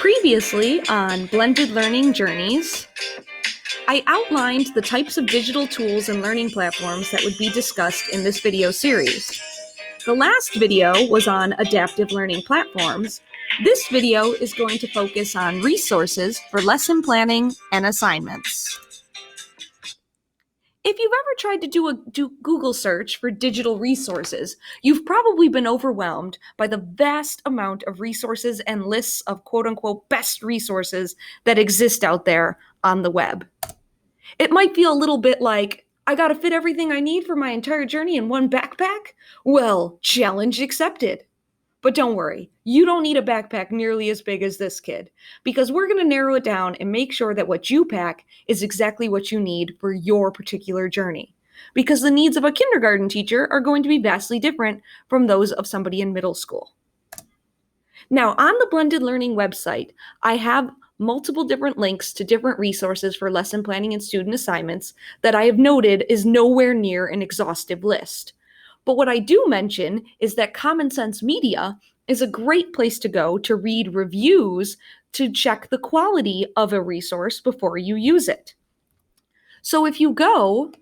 Previously on Blended Learning Journeys, I outlined the types of digital tools and learning platforms that would be discussed in this video series. The last video was on adaptive learning platforms. This video is going to focus on resources for lesson planning and assignments. If you've ever tried to do a Google search for digital resources, you've probably been overwhelmed by the vast amount of resources and lists of quote-unquote best resources that exist out there on the web. It might feel a little bit like, I gotta fit everything I need for my entire journey in one backpack? Well, challenge accepted. But don't worry, you don't need a backpack nearly as big as this kid, because we're going to narrow it down and make sure that what you pack is exactly what you need for your particular journey. Because the needs of a kindergarten teacher are going to be vastly different from those of somebody in middle school. Now, on the Blended Learning website, I have multiple different links to different resources for lesson planning and student assignments that I have noted is nowhere near an exhaustive list. But what I do mention is that Common Sense Media is a great place to go to read reviews to check the quality of a resource before you use it. So if you go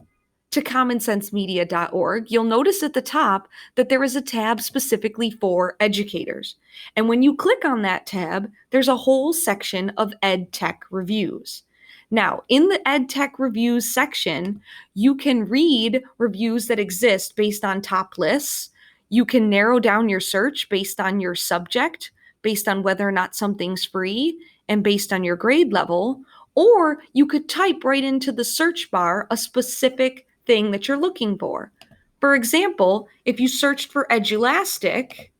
to commonsensemedia.org, you'll notice at the top that there is a tab specifically for educators. And when you click on that tab, there's a whole section of EdTech Reviews. Now, in the EdTech Reviews section, you can read reviews that exist based on top lists. You can narrow down your search based on your subject, based on whether or not something's free, and based on your grade level. Or you could type right into the search bar a specific thing that you're looking for. For example, if you searched for Edulastic,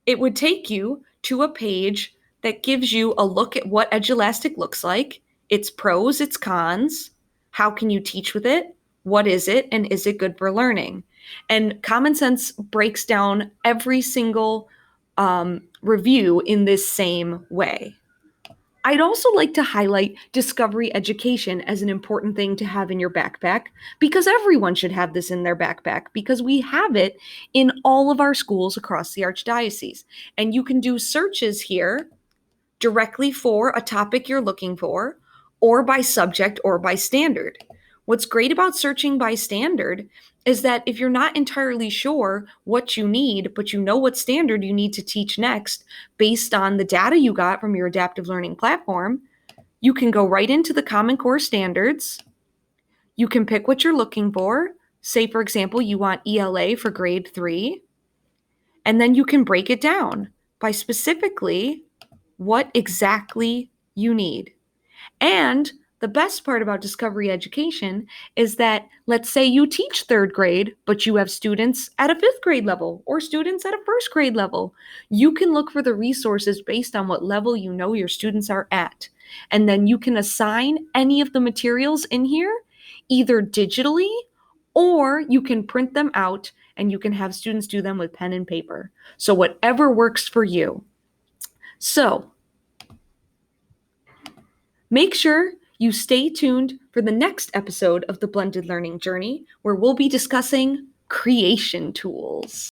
it would take you to a page that gives you a look at what Edulastic looks like, its pros, its cons, how can you teach with it, what is it, and is it good for learning? And Common Sense breaks down every single review in this same way. I'd also like to highlight Discovery Education as an important thing to have in your backpack, because everyone should have this in their backpack, because we have it in all of our schools across the Archdiocese. And you can do searches here directly for a topic you're looking for, or by subject or by standard. What's great about searching by standard is that if you're not entirely sure what you need, but you know what standard you need to teach next based on the data you got from your adaptive learning platform, you can go right into the Common Core standards. You can pick what you're looking for. Say, for example, you want ELA for grade 3, and then you can break it down by specifically what exactly you need. And the best part about Discovery Education is that, let's say you teach 3rd grade, but you have students at a 5th grade level or students at a 1st grade level. You can look for the resources based on what level you know your students are at. And then you can assign any of the materials in here either digitally, or you can print them out and you can have students do them with pen and paper. So whatever works for you. So make sure you stay tuned for the next episode of the Blended Learning Journey, where we'll be discussing creation tools.